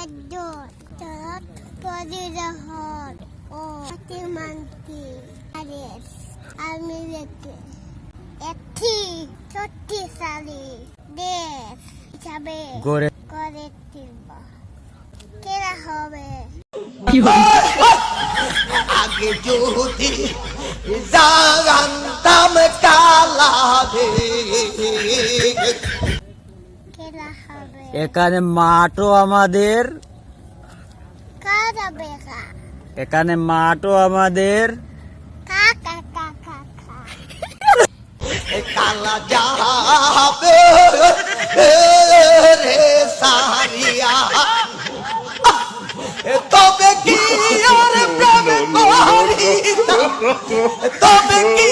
একজন পরিরহন ও প্রতিমন্ত্রী আমি একটি শক্তিশালী দেশ হিসাবে গড়ে তুলব। কেরা হবে? আগে যদি জানতাম কালা কেরা হবে? এখানে মাঠও আমাদের, কারা বেকা? এখানে মাঠও আমাদের, কাকা কাকা কা কালা যাবে রে সারিয়া তবে কি আর প্রেম করিতাম তবে কি